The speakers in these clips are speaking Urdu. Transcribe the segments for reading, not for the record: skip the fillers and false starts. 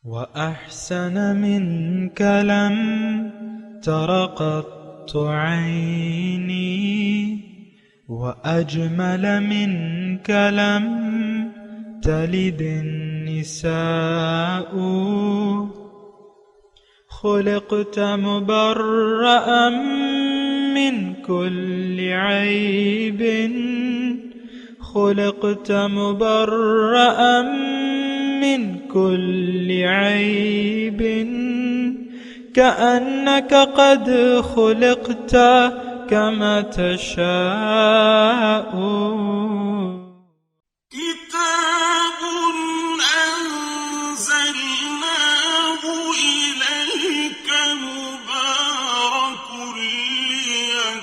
وأحسن منك لم تر قط عيني وأجمل منك لم تلد النساء خلقت مبرأ من كل عيب خلقت مبرأ من كل عيب كأنك قد خلقت كما تشاء كتاب أنزلناه إليك مبارك ليدبروا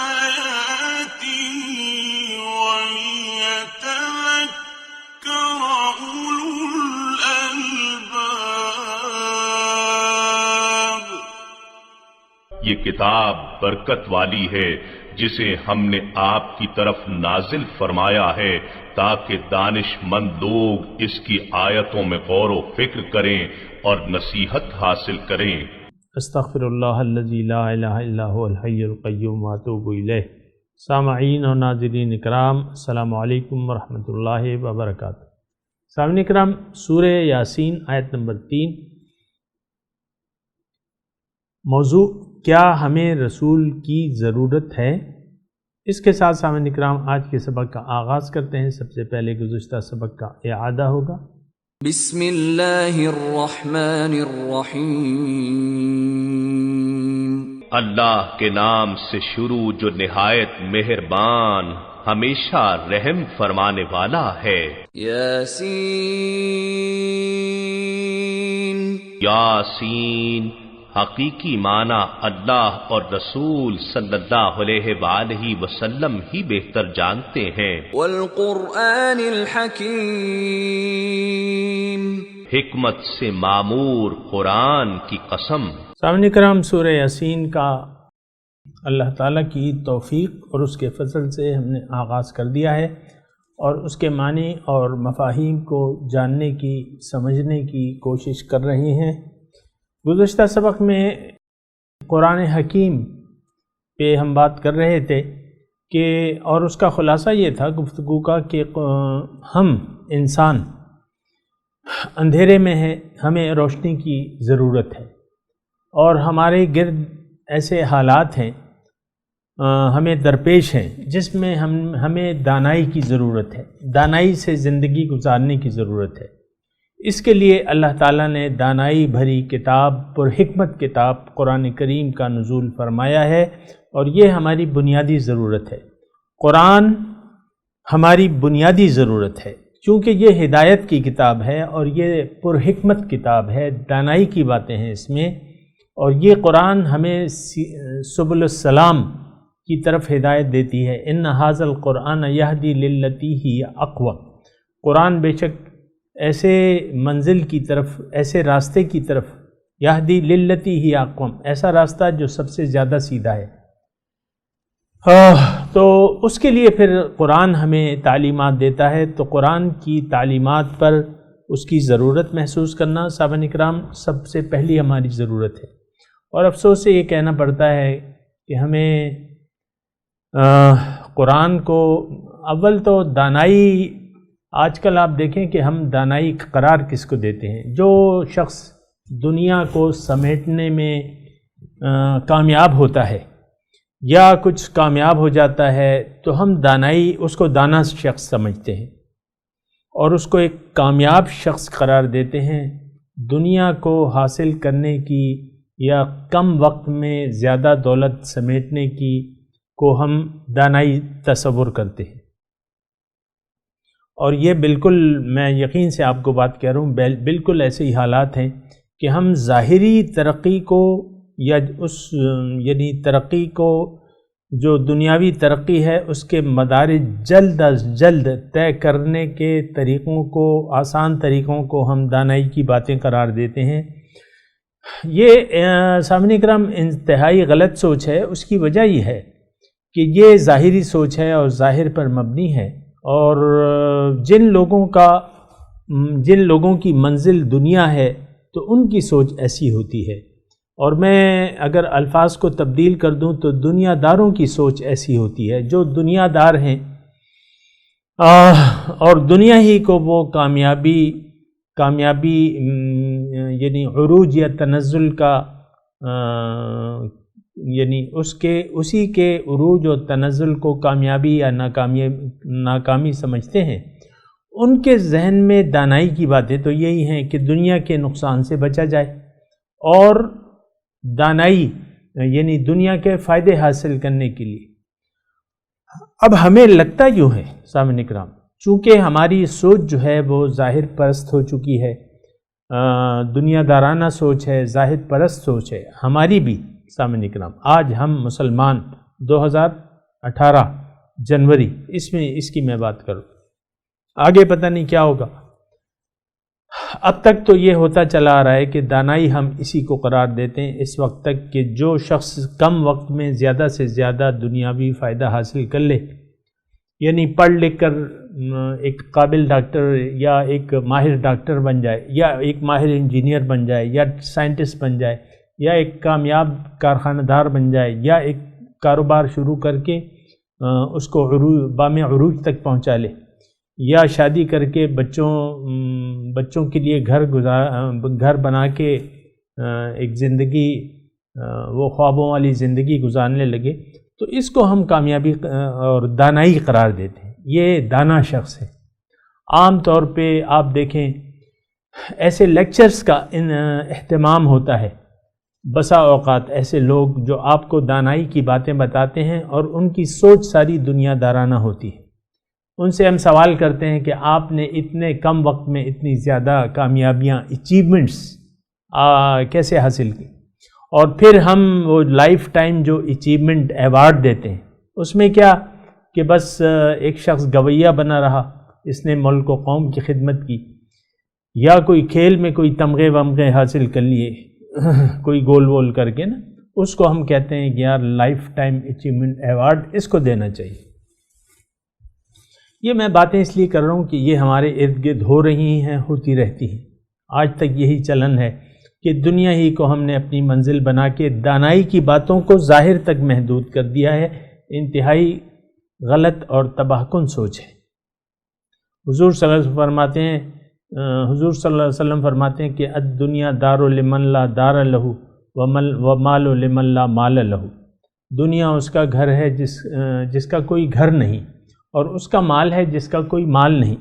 آياته وليتذكر أولو الألباب۔ یہ کتاب برکت والی ہے جسے ہم نے آپ کی طرف نازل فرمایا ہے تاکہ دانش مند لوگ اس کی آیتوں میں غور و فکر کریں اور نصیحت حاصل کریں۔ استغفر اللہ الذی لا الہ الا هو الحی القیوم واتوب الیہ۔ سامعین اور ناظرین اکرام، السلام علیکم ورحمۃ اللہ وبرکاتہ۔ سامعین اکرام، سورہ یاسین آیت نمبر 3، موضوع کیا ہمیں رسول کی ضرورت ہے؟ اس کے ساتھ سامعین اکرام آج کے سبق کا آغاز کرتے ہیں۔ سب سے پہلے گزشتہ سبق کا اعادہ ہوگا۔ بسم اللہ الرحمن الرحیم۔ اللہ کے نام سے شروع جو نہایت مہربان ہمیشہ رحم فرمانے والا ہے۔ یاسین۔ یاسین حقیقی معنی اللہ اور رسول صلی اللہ علیہ وآلہ وسلم ہی بہتر جانتے ہیں۔ والقرآن الحکیم۔ حکمت سے معمور قرآن کی قسم۔ سامعین کرام، سورہ یاسین کا اللہ تعالیٰ کی توفیق اور اس کے فضل سے ہم نے آغاز کر دیا ہے اور اس کے معنی اور مفاہیم کو جاننے کی، سمجھنے کی کوشش کر رہے ہیں۔ گزشتہ سبق میں قرآن حکیم پہ ہم بات کر رہے تھے کہ اور اس کا خلاصہ یہ تھا گفتگو کا کہ ہم انسان اندھیرے میں ہیں، ہمیں روشنی کی ضرورت ہے، اور ہمارے گرد ایسے حالات ہیں ہمیں درپیش ہیں جس میں ہمیں دانائی کی ضرورت ہے، دانائی سے زندگی گزارنے کی ضرورت ہے۔ اس کے لیے اللہ تعالیٰ نے دانائی بھری کتاب، پر حکمت کتاب قرآن کریم کا نزول فرمایا ہے، اور یہ ہماری بنیادی ضرورت ہے۔ قرآن ہماری بنیادی ضرورت ہے چونکہ یہ ہدایت کی کتاب ہے اور یہ پر حکمت کتاب ہے، دانائی کی باتیں ہیں اس میں، اور یہ قرآن ہمیں سبل السلام کی طرف ہدایت دیتی ہے۔ ان ھذا القرآن یہدی للتی ہی اقوم۔ قرآن بے شک ایسے منزل کی طرف، ایسے راستے کی طرف، یہدی للتی ہی اقوم، ایسا راستہ جو سب سے زیادہ سیدھا ہے۔ تو اس کے لیے پھر قرآن ہمیں تعلیمات دیتا ہے، تو قرآن کی تعلیمات پر اس کی ضرورت محسوس کرنا سامعین اکرام سب سے پہلی ہماری ضرورت ہے۔ اور افسوس سے یہ کہنا پڑتا ہے کہ ہمیں قرآن کو اول تو دانائی، آج کل آپ دیکھیں کہ ہم دانائی قرار کس کو دیتے ہیں؟ جو شخص دنیا کو سمیٹنے میں کامیاب ہوتا ہے یا کچھ کامیاب ہو جاتا ہے تو ہم دانائی، اس کو دانا شخص سمجھتے ہیں اور اس کو ایک کامیاب شخص قرار دیتے ہیں۔ دنیا کو حاصل کرنے کی یا کم وقت میں زیادہ دولت سمیٹنے کی کو ہم دانائی تصور کرتے ہیں، اور یہ بالکل، میں یقین سے آپ کو بات کہہ رہا ہوں، بالکل ایسے ہی حالات ہیں کہ ہم ظاہری ترقی کو یا یعنی ترقی کو، جو دنیاوی ترقی ہے، اس کے مدارج جلد از جلد طے کرنے کے طریقوں کو، آسان طریقوں کو ہم دانائی کی باتیں قرار دیتے ہیں۔ یہ سامعین اکرام انتہائی غلط سوچ ہے۔ اس کی وجہ یہ ہے کہ یہ ظاہری سوچ ہے اور ظاہر پر مبنی ہے، اور جن لوگوں کی منزل دنیا ہے تو ان کی سوچ ایسی ہوتی ہے، اور میں اگر الفاظ کو تبدیل کر دوں تو دنیا داروں کی سوچ ایسی ہوتی ہے، جو دنیا دار ہیں اور دنیا ہی کو وہ کامیابی یعنی عروج یا تنزل کا یعنی اسی کے عروج و تنزل کو کامیابی یا ناکامی سمجھتے ہیں، ان کے ذہن میں دانائی کی باتیں تو یہی ہیں کہ دنیا کے نقصان سے بچا جائے، اور دانائی یعنی دنیا کے فائدے حاصل کرنے کے لیے۔ اب ہمیں لگتا یوں ہے سامعین اکرام، چونکہ ہماری سوچ جو ہے وہ ظاہر پرست ہو چکی ہے، دنیا دارانہ سوچ ہے، ظاہر پرست سوچ ہے ہماری بھی سامعین اکرام۔ آج ہم مسلمان 2018 جنوری اس کی میں بات کروں، آگے پتہ نہیں کیا ہوگا۔ اب تک تو یہ ہوتا چلا آ رہا ہے کہ دانائی ہم اسی کو قرار دیتے ہیں اس وقت تک کہ جو شخص کم وقت میں زیادہ سے زیادہ دنیاوی فائدہ حاصل کر لے، یعنی پڑھ لکھ کر ایک قابل ڈاکٹر یا ایک ماہر ڈاکٹر بن جائے، یا ایک ماہر انجینئر بن جائے، یا سائنٹسٹ بن جائے، یا ایک کامیاب کارخانہ دار بن جائے، یا ایک کاروبار شروع کر کے اس کو بام عروج تک پہنچا لے، یا شادی کر کے بچوں کے لیے گھر بنا کے ایک زندگی وہ خوابوں والی زندگی گزارنے لگے، تو اس کو ہم کامیابی اور دانائی قرار دیتے ہیں۔ یہ دانا شخص ہے۔ عام طور پہ آپ دیکھیں ایسے لیکچرز کا اہتمام ہوتا ہے، بسا اوقات ایسے لوگ جو آپ کو دانائی کی باتیں بتاتے ہیں اور ان کی سوچ ساری دنیا دارانہ ہوتی ہے۔ ان سے ہم سوال کرتے ہیں کہ آپ نے اتنے کم وقت میں اتنی زیادہ کامیابیاں اچیومنٹس کیسے حاصل کی، اور پھر ہم وہ لائف ٹائم جو اچیومنٹ ایوارڈ دیتے ہیں اس میں کیا کہ بس ایک شخص گویہ بنا رہا، اس نے ملک و قوم کی خدمت کی، یا کوئی کھیل میں کوئی تمغے ومغے حاصل کر لیے کوئی گول وول کر کے نا، اس کو ہم کہتے ہیں کہ یار لائف ٹائم اچیومنٹ ایوارڈ اس کو دینا چاہیے۔ یہ میں باتیں اس لیے کر رہا ہوں کہ یہ ہمارے ارد گرد ہو رہی ہیں، ہوتی رہتی ہیں۔ آج تک یہی چلن ہے کہ دنیا ہی کو ہم نے اپنی منزل بنا کے دانائی کی باتوں کو ظاہر تک محدود کر دیا ہے۔ انتہائی غلط اور تباہ کن سوچ ہے۔ حضور صلی اللہ علیہ وسلم فرماتے ہیں کہ الدنیا دار لمن لا دار لہ ومال لمن لا مال لہ۔ دنیا اس کا گھر ہے جس کا کوئی گھر نہیں، اور اس کا مال ہے جس کا کوئی مال نہیں۔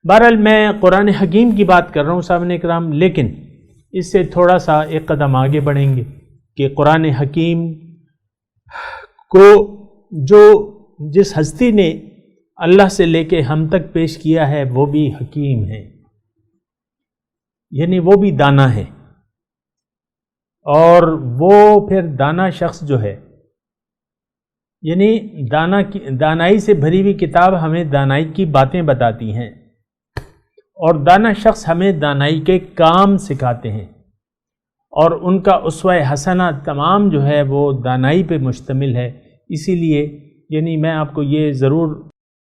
بہرحال میں قرآن حکیم کی بات کر رہا ہوں سامعین اکرام، لیکن اس سے تھوڑا سا ایک قدم آگے بڑھیں گے کہ قرآن حکیم کو جس ہستی نے اللہ سے لے کے ہم تک پیش کیا ہے وہ بھی حکیم ہے، یعنی وہ بھی دانا ہے، اور وہ پھر دانا شخص جو ہے، یعنی دانائی سے بھری ہوئی کتاب ہمیں دانائی کی باتیں بتاتی ہیں، اور دانا شخص ہمیں دانائی کے کام سکھاتے ہیں، اور ان کا اسوہ حسنہ تمام جو ہے وہ دانائی پہ مشتمل ہے۔ اسی لیے یعنی میں آپ کو یہ ضرور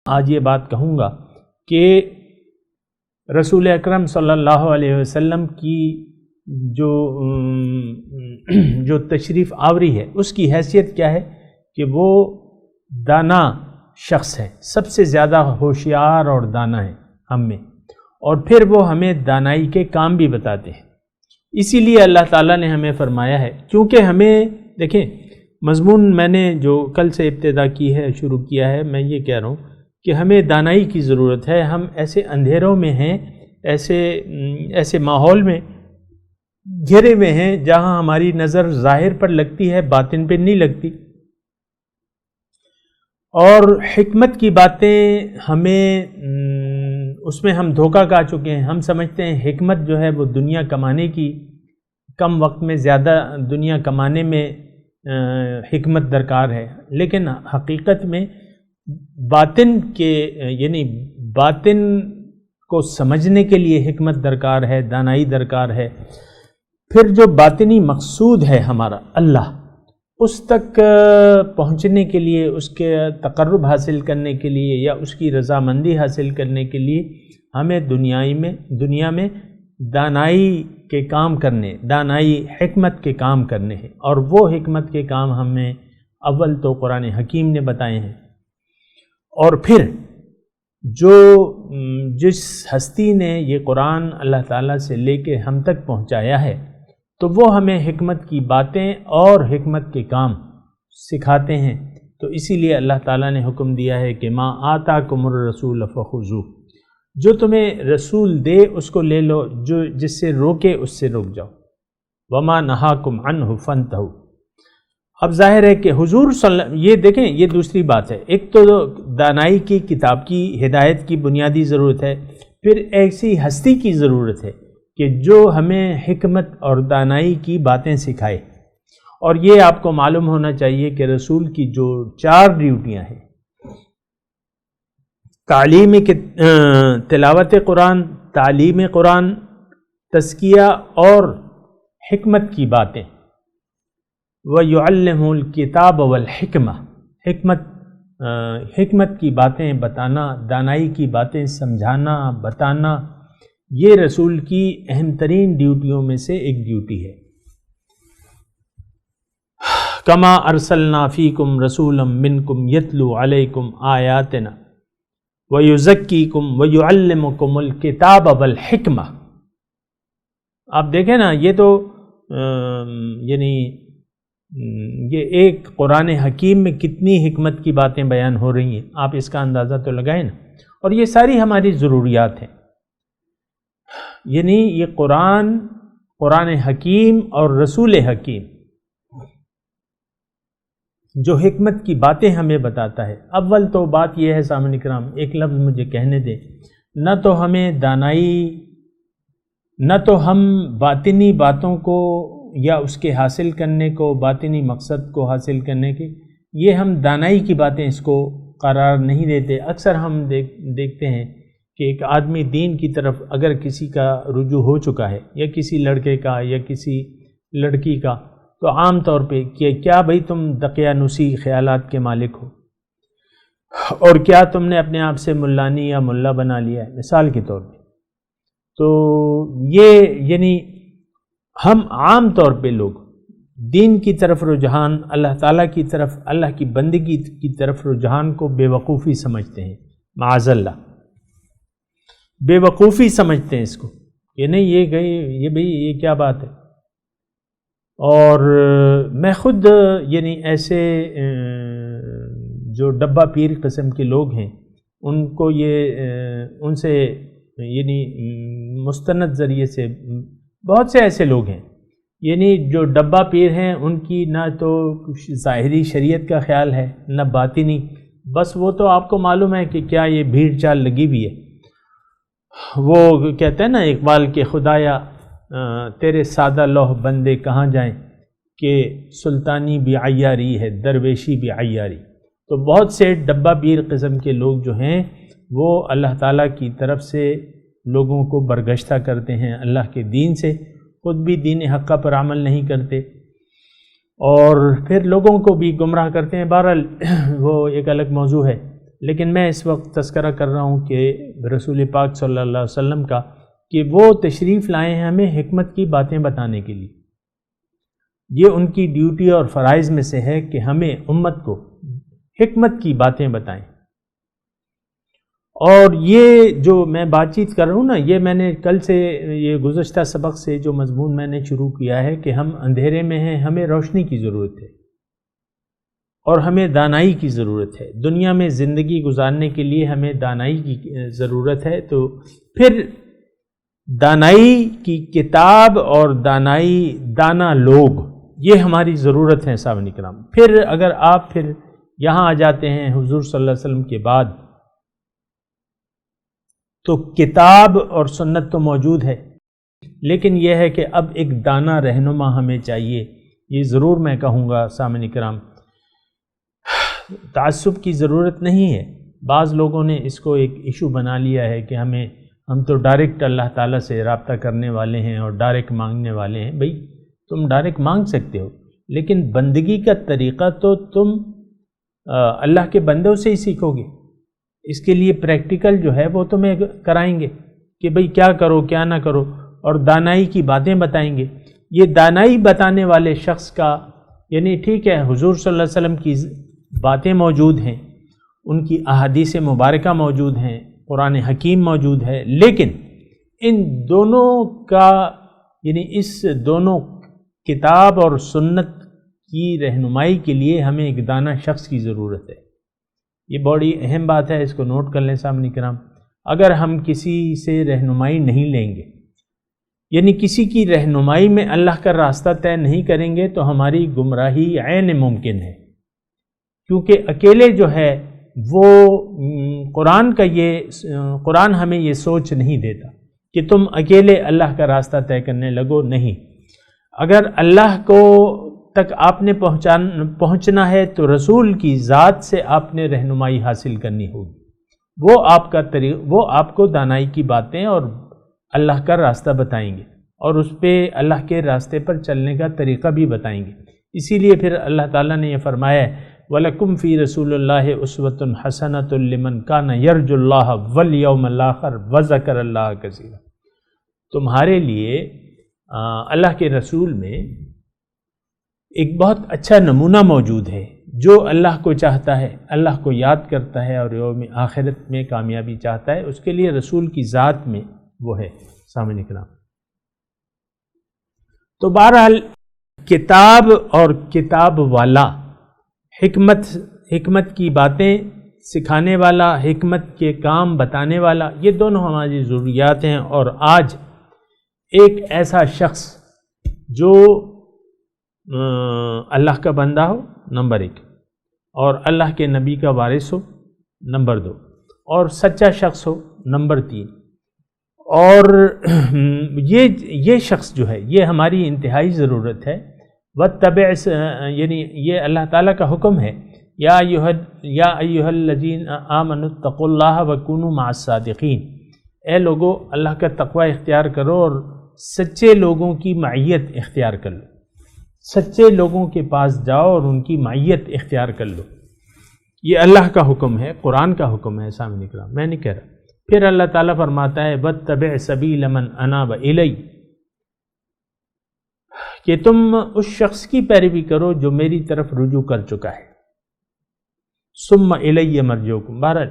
آج یہ بات کہوں گا کہ رسول اکرم صلی اللہ علیہ وسلم کی جو تشریف آوری ہے اس کی حیثیت کیا ہے کہ وہ دانا شخص ہے، سب سے زیادہ ہوشیار اور دانا ہے ہم میں، اور پھر وہ ہمیں دانائی کے کام بھی بتاتے ہیں۔ اسی لیے اللہ تعالیٰ نے ہمیں فرمایا ہے، کیونکہ ہمیں دیکھیں مضمون میں نے جو کل سے ابتدا کی ہے، شروع کیا ہے، میں یہ کہہ رہا ہوں کہ ہمیں دانائی کی ضرورت ہے۔ ہم ایسے اندھیروں میں ہیں، ایسے ماحول میں گھرے ہوئے ہیں جہاں ہماری نظر ظاہر پر لگتی ہے، باطن پہ نہیں لگتی، اور حکمت کی باتیں ہمیں اس میں ہم دھوکہ کھا چکے ہیں۔ ہم سمجھتے ہیں حکمت جو ہے وہ دنیا کمانے کی، کم وقت میں زیادہ دنیا کمانے میں حکمت درکار ہے، لیکن حقیقت میں باطن کے یعنی باطن کو سمجھنے کے لیے حکمت درکار ہے، دانائی درکار ہے۔ پھر جو باطنی مقصود ہے ہمارا اللہ، اس تک پہنچنے کے لیے، اس کے تقرب حاصل کرنے کے لیے یا اس کی رضامندی حاصل کرنے کے لیے ہمیں دنیا میں دانائی کے کام کرنے، دانائی حکمت کے کام کرنے ہیں، اور وہ حکمت کے کام ہمیں اول تو قرآن حکیم نے بتائے ہیں، اور پھر جس ہستی نے یہ قرآن اللہ تعالیٰ سے لے کے ہم تک پہنچایا ہے، تو وہ ہمیں حکمت کی باتیں اور حکمت کے کام سکھاتے ہیں۔ تو اسی لیے اللہ تعالیٰ نے حکم دیا ہے کہ ما آتاکم الرسول فخذوہ، جو تمہیں رسول دے اس کو لے لو، جس سے روکے اس سے رک جاؤ، وما نہاکم عنہ فانتہوا۔ اب ظاہر ہے کہ حضور یہ دیکھیں، یہ دوسری بات ہے، ایک تو دانائی کی کتاب کی ہدایت کی بنیادی ضرورت ہے، پھر ایسی ہستی کی ضرورت ہے کہ جو ہمیں حکمت اور دانائی کی باتیں سکھائے۔ اور یہ آپ کو معلوم ہونا چاہیے کہ رسول کی جو 4 ڈیوٹیاں ہیں، تلاوت قرآن، تعلیم قرآن، تزکیہ اور حکمت کی باتیں، وَيُعَلِّمُ الْكِتَابَ وَالْحِکْمَةَ، حکمت کی باتیں بتانا، دانائی کی باتیں سمجھانا، بتانا، یہ رسول کی اہم ترین ڈیوٹیوں میں سے ایک ڈیوٹی ہے۔ کما ارسلنا فیکم رسولا منکم یتلو علیکم آیاتنا ویزکیکم ویعلمکم الکتاب والحکمہ۔ آپ دیکھیں نا، یہ تو یعنی یہ ایک قرآن حکیم میں کتنی حکمت کی باتیں بیان ہو رہی ہیں، آپ اس کا اندازہ تو لگائیں نا۔ اور یہ ساری ہماری ضروریات ہیں، یعنی یہ قرآن حکیم اور رسول حکیم جو حکمت کی باتیں ہمیں بتاتا ہے۔ اول تو بات یہ ہے سامعین کرام، ایک لفظ مجھے کہنے دیں، نہ تو ہمیں دانائی، نہ تو ہم باطنی باتوں کو یا اس کے حاصل کرنے کو، باطنی مقصد کو حاصل کرنے کے، یہ ہم دانائی کی باتیں اس کو قرار نہیں دیتے۔ اکثر ہم دیکھتے ہیں کہ ایک آدمی دین کی طرف اگر کسی کا رجوع ہو چکا ہے، یا کسی لڑکے کا یا کسی لڑکی کا، تو عام طور پہ کہ کیا بھئی تم دقیانوسی خیالات کے مالک ہو، اور کیا تم نے اپنے آپ سے ملانی یا ملا بنا لیا ہے، مثال کے طور پہ۔ تو یہ یعنی ہم عام طور پہ لوگ دین کی طرف رجحان، اللہ تعالیٰ کی طرف، اللہ کی بندگی کی طرف رجحان کو بے وقوفی سمجھتے ہیں، معاذ اللہ بے وقوفی سمجھتے ہیں اس کو، یہ نہیں یہ گئی یہ بھئی یہ کیا بات ہے۔ اور میں خود یعنی ایسے جو ڈبہ پیر قسم کے لوگ ہیں، ان کو ان سے یعنی مستند ذریعے سے بہت سے ایسے لوگ ہیں، یعنی جو ڈبہ پیر ہیں، ان کی نہ تو ظاہری شریعت کا خیال ہے نہ باطنی، بس وہ تو آپ کو معلوم ہے کہ کیا یہ بھیڑ چال لگی بھی ہے۔ وہ کہتے ہیں نا اقبال کے، خدایا تیرے سادہ لوح بندے کہاں جائیں، کہ سلطانی بھی عیاری ہے درویشی بھی عیاری۔ تو بہت سے ڈبہ پیر قسم کے لوگ جو ہیں، وہ اللہ تعالیٰ کی طرف سے لوگوں کو برگشتہ کرتے ہیں اللہ کے دین سے، خود بھی دین حقہ پر عمل نہیں کرتے، اور پھر لوگوں کو بھی گمراہ کرتے ہیں۔ بہرحال وہ ایک الگ موضوع ہے، لیکن میں اس وقت تذکرہ کر رہا ہوں کہ رسول پاک صلی اللہ علیہ وسلم کا، کہ وہ تشریف لائے ہیں ہمیں حکمت کی باتیں بتانے کے لیے۔ یہ ان کی ڈیوٹی اور فرائض میں سے ہے کہ ہمیں امت کو حکمت کی باتیں بتائیں۔ اور یہ جو میں بات چیت کر رہا ہوں نا، یہ میں نے کل سے، یہ گزشتہ سبق سے جو مضمون میں نے شروع کیا ہے کہ ہم اندھیرے میں ہیں، ہمیں روشنی کی ضرورت ہے، اور ہمیں دانائی کی ضرورت ہے۔ دنیا میں زندگی گزارنے کے لیے ہمیں دانائی کی ضرورت ہے۔ تو پھر دانائی کی کتاب اور دانا لوگ، یہ ہماری ضرورت ہے سامعین کرام۔ پھر اگر آپ پھر یہاں آ جاتے ہیں حضور صلی اللہ علیہ وسلم کے بعد، تو کتاب اور سنت تو موجود ہے، لیکن یہ ہے کہ اب ایک دانا رہنما ہمیں چاہیے۔ یہ ضرور میں کہوں گا سامعین کرام، تعصب کی ضرورت نہیں ہے۔ بعض لوگوں نے اس کو ایک ایشو بنا لیا ہے کہ ہم تو ڈائریکٹ اللہ تعالیٰ سے رابطہ کرنے والے ہیں اور ڈائریکٹ مانگنے والے ہیں۔ بھئی تم ڈائریکٹ مانگ سکتے ہو، لیکن بندگی کا طریقہ تو تم اللہ کے بندوں سے ہی سیکھو گے. اس کے لیے پریکٹیکل جو ہے وہ تمہیں کرائیں گے کہ بھئی کیا کرو کیا نہ کرو، اور دانائی کی باتیں بتائیں گے. یہ دانائی بتانے والے شخص کا یعنی ٹھیک ہے حضور صلی اللہ علیہ وسلم کی باتیں موجود ہیں، ان کی احادیث مبارکہ موجود ہیں، قرآن حکیم موجود ہے، لیکن ان دونوں کا یعنی اس دونوں کتاب اور سنت کی رہنمائی کے لیے ہمیں ایک دانا شخص کی ضرورت ہے. یہ بڑی اہم بات ہے، اس کو نوٹ کر لیں سامعین کرام. اگر ہم کسی سے رہنمائی نہیں لیں گے، یعنی کسی کی رہنمائی میں اللہ کا راستہ طے نہیں کریں گے، تو ہماری گمراہی عین ممکن ہے. کیونکہ اکیلے جو ہے وہ قرآن ہمیں یہ سوچ نہیں دیتا کہ تم اکیلے اللہ کا راستہ طے کرنے لگو. نہیں، اگر اللہ کو تک آپ نے پہنچنا ہے تو رسول کی ذات سے آپ نے رہنمائی حاصل کرنی ہوگی. وہ آپ کو دانائی کی باتیں اور اللہ کا راستہ بتائیں گے، اور اس پہ اللہ کے راستے پر چلنے کا طریقہ بھی بتائیں گے. اسی لیے پھر اللہ تعالیٰ نے یہ فرمایا ہے وَلَكُمْ فِي رَسُولِ اللَّهِ أُسْوَةٌ حَسَنَةٌ لِمَنْ كَانَ يَرْجُو اللَّهَ وَالْيَوْمَ الْآخِرَ وَذَكَرَ اللَّهَ كَثِيرًا. تمہارے لیے اللہ کے رسول میں ایک بہت اچھا نمونہ موجود ہے. جو اللہ کو چاہتا ہے، اللہ کو یاد کرتا ہے اور یوم آخرت میں کامیابی چاہتا ہے، اس کے لیے رسول کی ذات میں وہ ہے. سامعین کرام، تو بہرحال کتاب اور کتاب والا، حکمت کی باتیں سکھانے والا، حکمت کے کام بتانے والا، یہ دونوں ہماری ضروریات ہیں. اور آج ایک ایسا شخص جو اللہ کا بندہ ہو نمبر 1، اور اللہ کے نبی کا وارث ہو نمبر 2، اور سچا شخص ہو نمبر 3. اور یہ شخص جو ہے یہ ہماری انتہائی ضرورت ہے. وَاتَّبِعْ یعنی یہ اللہ تعالیٰ کا حکم ہے یا ایھا الذین آمنوا اتقوا اللہ وکونوا مع الصادقین. اے لوگو اللہ کا تقوی اختیار کرو اور سچے لوگوں کی معیت اختیار کر لو. سچے لوگوں کے پاس جاؤ اور ان کی معیت اختیار کر لو. یہ اللہ کا حکم ہے، قرآن کا حکم ہے. سامعین کرام، میں نہیں کہہ رہا. پھر اللہ تعالیٰ فرماتا ہے وَاتَّبِعْ سَبِيلَ مَنْ أَنَابَ إِلَيَّ، کہ تم اس شخص کی پیروی کرو جو میری طرف رجوع کر چکا ہے. ثُمَّ إِلَيَّ مَرْجِعُكُمْ. بہرحال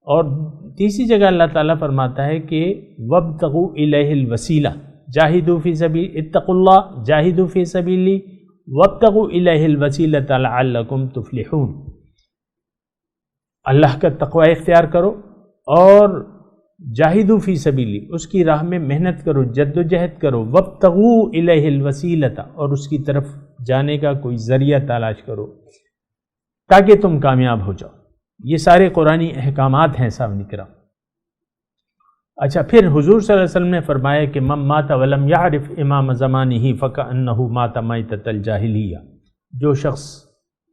اور تیسری جگہ اللہ تعالیٰ فرماتا ہے کہ وَابْتَغُوا إِلَيْهِ الْوَسِيلَةَ جاہدوا فی سبیل اتقوا اللہ جاہدوا فی سبیلی وابتغوا الیہ الوسیلۃ لعلکم تفلحون. اللہ کا تقوی اختیار کرو اور جاہدوا فی سبیلی، اس کی راہ میں محنت کرو، جد و جہد کرو. وابتغوا الیہ الوسیلۃ، اور اس کی طرف جانے کا کوئی ذریعہ تلاش کرو تاکہ تم کامیاب ہو جاؤ. یہ سارے قرآنی احکامات ہیں سامعین کرام. اچھا، پھر حضور صلی اللہ علیہ وسلم نے فرمایا کہ من مات ولم یعرف امام زمانہ فکأنہ مات میتۃ الجاہلیہ. جو شخص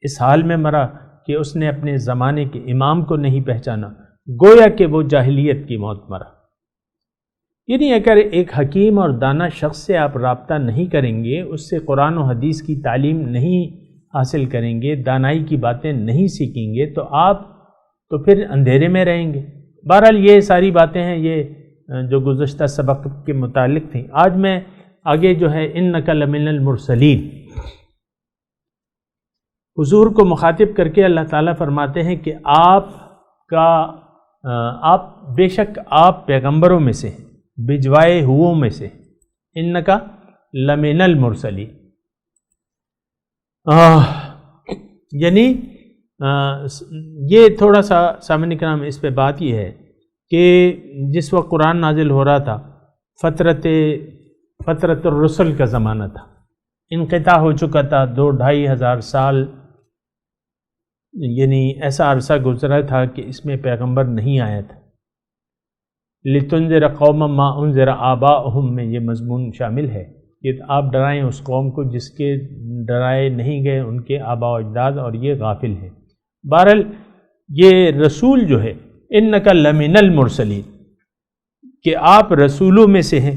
اس حال میں مرا کہ اس نے اپنے زمانے کے امام کو نہیں پہچانا، گویا کہ وہ جاہلیت کی موت مرا. یعنی اگر ایک حکیم اور دانا شخص سے آپ رابطہ نہیں کریں گے، اس سے قرآن و حدیث کی تعلیم نہیں حاصل کریں گے، دانائی کی باتیں نہیں سیکھیں گے، تو آپ تو پھر اندھیرے میں رہیں گے. بہرحال یہ ساری باتیں ہیں یہ جو گزشتہ سبق کے متعلق تھیں. آج میں آگے جو ہے انک لمن المرسلین، حضور کو مخاطب کر کے اللہ تعالیٰ فرماتے ہیں کہ آپ بے شک آپ پیغمبروں میں سے ہیں، بھجوائے ہوئوں میں سے. انک لمن المرسلین، یعنی یہ تھوڑا سا سامعین کرام اس پہ بات یہ ہے کہ جس وقت قرآن نازل ہو رہا تھا فترت الرسل کا زمانہ تھا، انقطاع ہو چکا تھا. 2-2.5 ہزار سال یعنی ایسا عرصہ گزرا تھا کہ اس میں پیغمبر نہیں آیا تھا. لِتُنذِرَ قَوْمًا مَا أُنذِرَ آبَاؤُهُم میں یہ مضمون شامل ہے کہ آپ ڈرائیں اس قوم کو جس کے ڈرائے نہیں گئے ان کے آباء و اجداد، اور یہ غافل ہے. بہرحال یہ رسول جو ہے انک لمن المرسلین، کہ آپ رسولوں میں سے ہیں.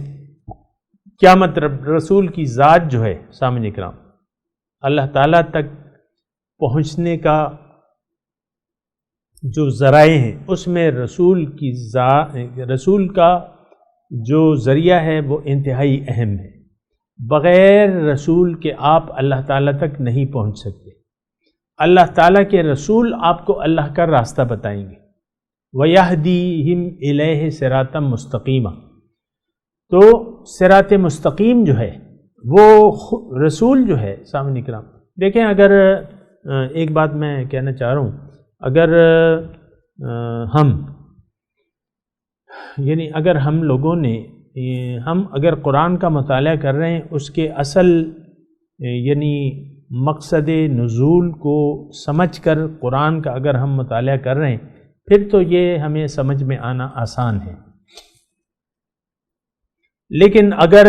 کیا مطلب؟ رسول کی ذات جو ہے سامعین کرام، اللہ تعالیٰ تک پہنچنے کا جو ذرائع ہیں اس میں رسول کا جو ذریعہ ہے وہ انتہائی اہم ہے۔ بغیر رسول کے آپ اللہ تعالیٰ تک نہیں پہنچ سکتے۔ اللہ تعالیٰ کے رسول آپ کو اللہ کا راستہ بتائیں گے۔ وَيَهْدِيهِمْ إِلَيْهِ صِرَاطًا مُسْتَقِيمًا، تو صراط مستقیم جو ہے وہ رسول جو ہے سامعین کرام، دیکھیں اگر ایک بات میں کہنا چاہ رہا ہوں، اگر ہم لوگوں نے اگر قرآن کا مطالعہ کر رہے ہیں، اس کے اصل مقصد نزول کو سمجھ کر قرآن کا اگر ہم مطالعہ کر رہے ہیں، پھر تو یہ ہمیں سمجھ میں آنا آسان ہے۔ لیکن اگر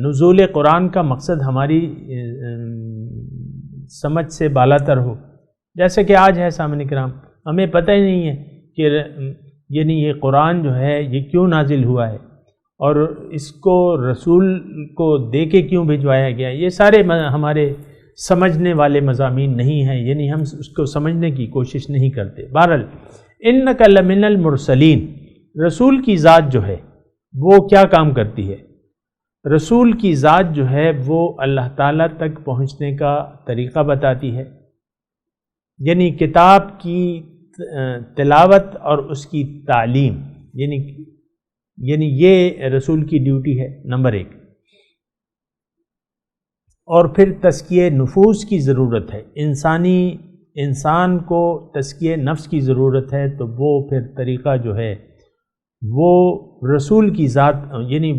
نزول قرآن کا مقصد ہماری سمجھ سے بالاتر ہو، جیسے کہ آج ہے سامعین کرام، ہمیں پتہ ہی نہیں ہے کہ یہ قرآن جو ہے یہ کیوں نازل ہوا ہے اور اس کو رسول کو دے کے کیوں بھجوایا گیا، یہ سارے ہمارے سمجھنے والے مضامین نہیں ہیں، ہم اس کو سمجھنے کی کوشش نہیں کرتے۔ بہرحال انک لمن المرسلین، رسول کی ذات جو ہے وہ کیا کام کرتی ہے؟ رسول کی ذات جو ہے وہ اللہ تعالیٰ تک پہنچنے کا طریقہ بتاتی ہے، کتاب کی تلاوت اور اس کی تعلیم، یہ رسول کی ڈیوٹی ہے نمبر 1۔ اور پھر تزکیہ نفوس کی ضرورت ہے، انسان کو تزکیہ نفس کی ضرورت ہے، تو وہ پھر طریقہ جو ہے وہ رسول کی ذات،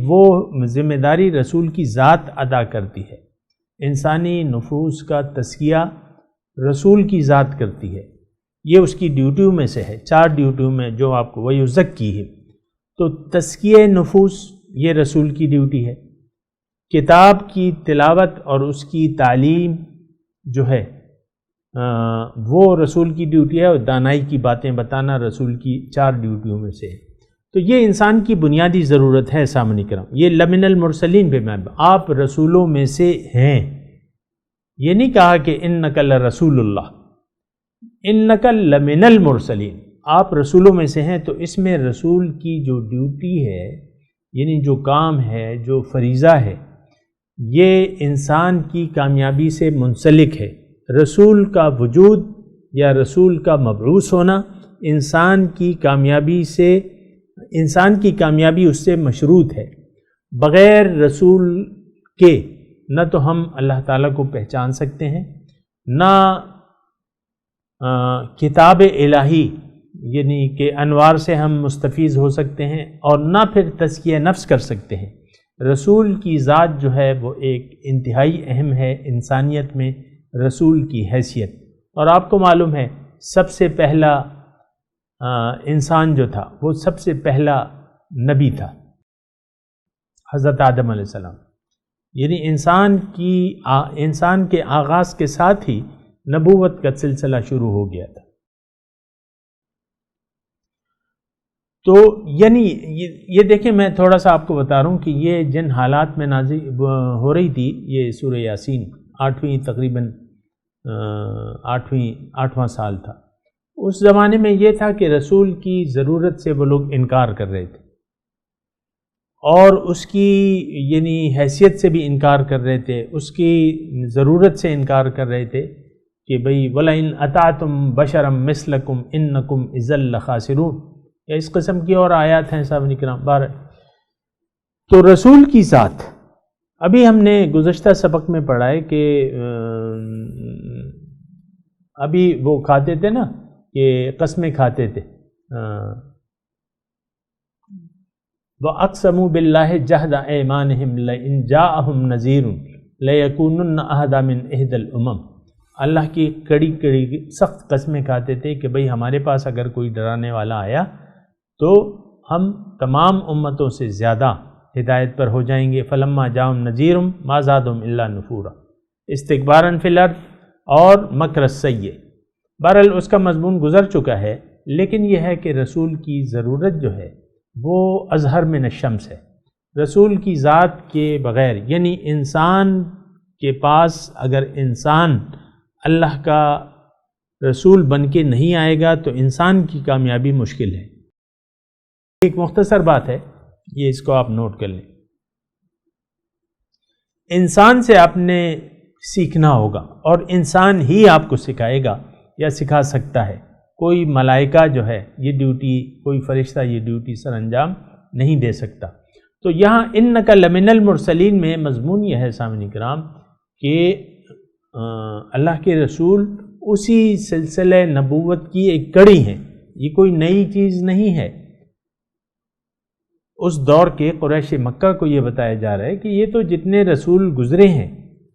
وہ ذمہ داری رسول کی ذات ادا کرتی ہے۔ انسانی نفوس کا تزکیہ رسول کی ذات کرتی ہے، یہ اس کی ڈیوٹیوں میں سے ہے، 4 ڈیوٹیوں میں جو آپ کو وَيُزَكِّيهِمْ، تو تزکیہ نفوس یہ رسول کی ڈیوٹی ہے۔ کتاب کی تلاوت اور اس کی تعلیم جو ہے وہ رسول کی ڈیوٹی ہے، اور دانائی کی باتیں بتانا رسول کی 4 ڈیوٹیوں میں سے ہے۔ تو یہ انسان کی بنیادی ضرورت ہے سامعین کرام۔ یہ لمن المرسلین بے معنی آپ رسولوں میں سے ہیں، یہ نہیں کہا کہ انک لرسول اللہ، انک لمن المرسلین، آپ رسولوں میں سے ہیں۔ تو اس میں رسول کی جو ڈیوٹی ہے، جو کام ہے، جو فریضہ ہے، یہ انسان کی کامیابی سے منسلک ہے۔ رسول کا وجود یا رسول کا مبعوث ہونا انسان کی کامیابی اس سے مشروط ہے۔ بغیر رسول کے نہ تو ہم اللہ تعالیٰ کو پہچان سکتے ہیں، نہ کتاب الہی کہ انوار سے ہم مستفیض ہو سکتے ہیں، اور نہ پھر تزکیہ نفس کر سکتے ہیں۔ رسول کی ذات جو ہے وہ ایک انتہائی اہم ہے انسانیت میں، رسول کی حیثیت۔ اور آپ کو معلوم ہے سب سے پہلا انسان جو تھا وہ سب سے پہلا نبی تھا، حضرت آدم علیہ السلام، انسان کے آغاز کے ساتھ ہی نبوت کا سلسلہ شروع ہو گیا تھا۔ تو یہ دیکھیں، میں تھوڑا سا آپ کو بتا رہا ہوں کہ یہ جن حالات میں نازل ہو رہی تھی، یہ سورہ یاسین 8واں سال تھا۔ اس زمانے میں یہ تھا کہ رسول کی ضرورت سے وہ لوگ انکار کر رہے تھے، اور اس کی حیثیت سے بھی انکار کر رہے تھے، اس کی ضرورت سے انکار کر رہے تھے کہ بھئی وَلَئِنْ أَطَعْتُمْ بَشَرًا مِثْلَكُمْ إِنَّكُمْ إِذًا لَخَاسِرُونَ، یا اس قسم کی اور آیات ہیں صاحب کرام بار۔ تو رسول کی ذات، ابھی ہم نے گزشتہ سبق میں پڑھا ہے کہ ابھی وہ کھاتے تھے نا، کہ قسمیں کھاتے تھے، وَأَقْسَمُوا بِاللَّهِ جَهْدَ أَيْمَانِهِمْ لَئِنْ جَاءَهُمْ نَذِيرٌ لَيَكُونُنَّ أَهْدَىٰ مِنْ إِحْدَى الْأُمَمِ، اللہ کی کڑی سخت قسمیں کھاتے تھے کہ بھئی ہمارے پاس اگر کوئی ڈرانے والا آیا تو ہم تمام امتوں سے زیادہ ہدایت پر ہو جائیں گے۔ فَلَمَّا جَاءَهُمْ نَذِيرٌ مَا زَادَهُمْ إِلَّا نُفُورًا اسْتِكْبَارًا فِي الْأَرْضِ اور مکر السیئ۔ بہرحال اس کا مضمون گزر چکا ہے، لیکن یہ ہے کہ رسول کی ضرورت جو ہے وہ اظہر من الشمس ہے۔ رسول کی ذات کے بغیر، انسان کے پاس اگر انسان اللہ کا رسول بن کے نہیں آئے گا تو انسان کی کامیابی مشکل ہے۔ ایک مختصر بات ہے، یہ اس کو آپ نوٹ کر لیں۔ انسان سے آپ نے سیکھنا ہوگا اور انسان ہی آپ کو سکھائے گا یا سکھا سکتا ہے۔ کوئی ملائکہ جو ہے یہ ڈیوٹی، کوئی فرشتہ یہ ڈیوٹی سر انجام نہیں دے سکتا۔ تو یہاں انک لمن المرسلین میں مضمون یہ ہے سامعین کرام کہ اللہ کے رسول اسی سلسلہ نبوت کی ایک کڑی ہیں، یہ کوئی نئی چیز نہیں ہے۔ اس دور کے قریش مکہ کو یہ بتایا جا رہا ہے کہ یہ تو جتنے رسول گزرے ہیں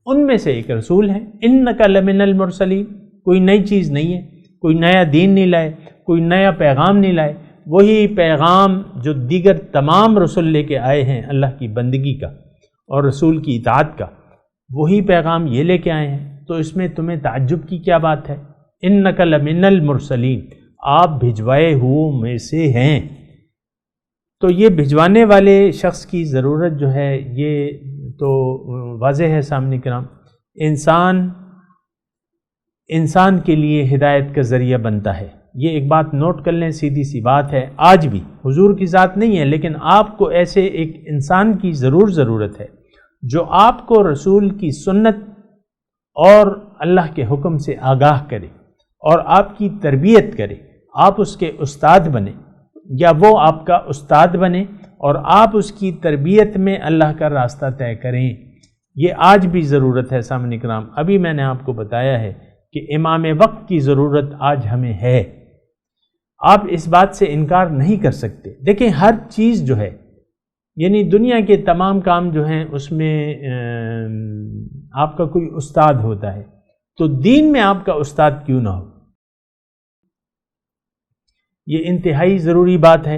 ان میں سے ایک رسول ہیں، انک لمن المرسلین، کوئی نئی چیز نہیں ہے، کوئی نیا دین نہیں لائے، کوئی نیا پیغام نہیں لائے، وہی پیغام جو دیگر تمام رسول لے کے آئے ہیں اللہ کی بندگی کا اور رسول کی اطاعت کا، وہی پیغام یہ لے کے آئے ہیں۔ تو اس میں تمہیں تعجب کی کیا بات ہے؟ انک لمن المرسلین، آپ بھجوائے ہوئے میں سے ہیں۔ تو یہ بھجوانے والے شخص کی ضرورت جو ہے یہ تو واضح ہے سامنے کرام، انسان کے لیے ہدایت کا ذریعہ بنتا ہے۔ یہ ایک بات نوٹ کر لیں، سیدھی سی بات ہے، آج بھی حضور کی ذات نہیں ہے لیکن آپ کو ایسے ایک انسان کی ضرورت ہے جو آپ کو رسول کی سنت اور اللہ کے حکم سے آگاہ کرے اور آپ کی تربیت کرے، آپ اس کے استاد بنے یا وہ آپ کا استاد بنے اور آپ اس کی تربیت میں اللہ کا راستہ طے کریں۔ یہ آج بھی ضرورت ہے سامعین کرام۔ ابھی میں نے آپ کو بتایا ہے کہ امام وقت کی ضرورت آج ہمیں ہے، آپ اس بات سے انکار نہیں کر سکتے۔ دیکھیں ہر چیز جو ہے یعنی دنیا کے تمام کام جو ہیں اس میں آپ کا کوئی استاد ہوتا ہے، تو دین میں آپ کا استاد کیوں نہ ہو؟ یہ انتہائی ضروری بات ہے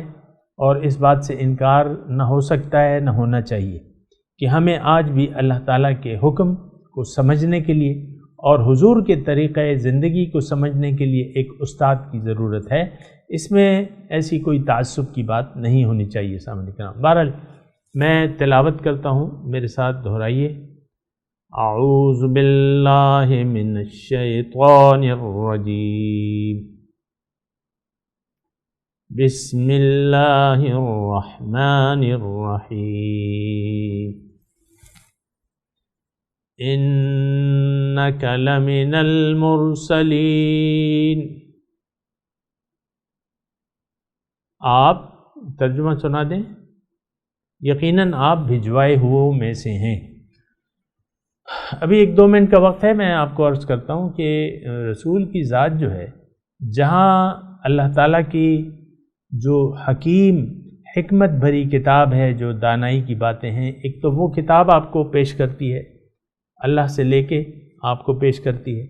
اور اس بات سے انکار نہ ہو سکتا ہے، نہ ہونا چاہیے کہ ہمیں آج بھی اللہ تعالیٰ کے حکم کو سمجھنے کے لیے اور حضور کے طریقہ زندگی کو سمجھنے کے لیے ایک استاد کی ضرورت ہے۔ اس میں ایسی کوئی تعصب کی بات نہیں ہونی چاہیے سامنے کرام۔ بہرحال میں تلاوت کرتا ہوں، میرے ساتھ دہرائیے۔ اعوذ باللہ من الشیطان الرجیم، بسم اللہ الرحمن الرحیم، انک لمن المرسلین۔ آپ ترجمہ سنا دیں۔ یقیناً آپ بھجوائے ہوئے میں سے ہیں۔ ابھی 1-2 منٹ کا وقت ہے، میں آپ کو عرض کرتا ہوں کہ رسول کی ذات جو ہے، جہاں اللہ تعالیٰ کی جو حکیم حکمت بھری کتاب ہے، جو دانائی کی باتیں ہیں، ایک تو وہ کتاب آپ کو پیش کرتی ہے، اللہ سے لے کے آپ کو پیش کرتی ہے،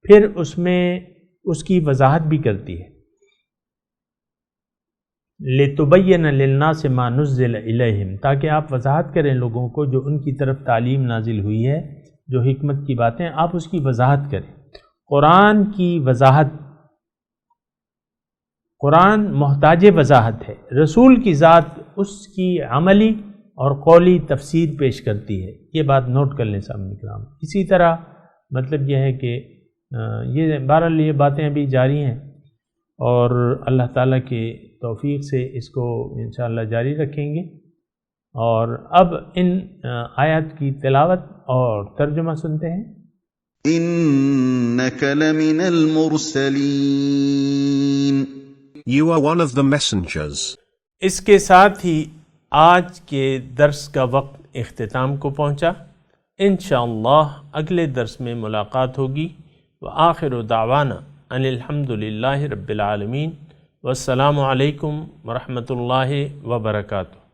پھر اس میں اس کی وضاحت بھی کرتی ہے، لِتُبَيِّنَ لِلنَّاسِ مَا نُزِّلَ إِلَيْهِمْ، تاکہ آپ وضاحت کریں لوگوں کو جو ان کی طرف تعلیم نازل ہوئی ہے، جو حکمت کی باتیں، آپ اس کی وضاحت کریں۔ قرآن کی وضاحت، قرآن محتاج وضاحت ہے، رسول کی ذات اس کی عملی اور قولی تفسیر پیش کرتی ہے۔ یہ بات نوٹ کر لیں سامنے کرام۔ اسی طرح مطلب یہ ہے کہ یہ بہرحال یہ باتیں ابھی جاری ہیں اور اللہ تعالیٰ کے توفیق سے اس کو انشاءاللہ جاری رکھیں گے۔ اور اب ان آیات کی تلاوت اور ترجمہ سنتے ہیں۔ إِنَّكَ لَمِنَ الْمُرْسَلِينَ You are one of the messengers. اس کے ساتھ ہی آج کے درس کا وقت اختتام کو پہنچا۔ انشاءاللہ اگلے درس میں ملاقات ہوگی۔ وآخر دعوانا ان الحمدللہ رب العالمین، والسلام علیکم ورحمۃ اللہ وبرکاتہ۔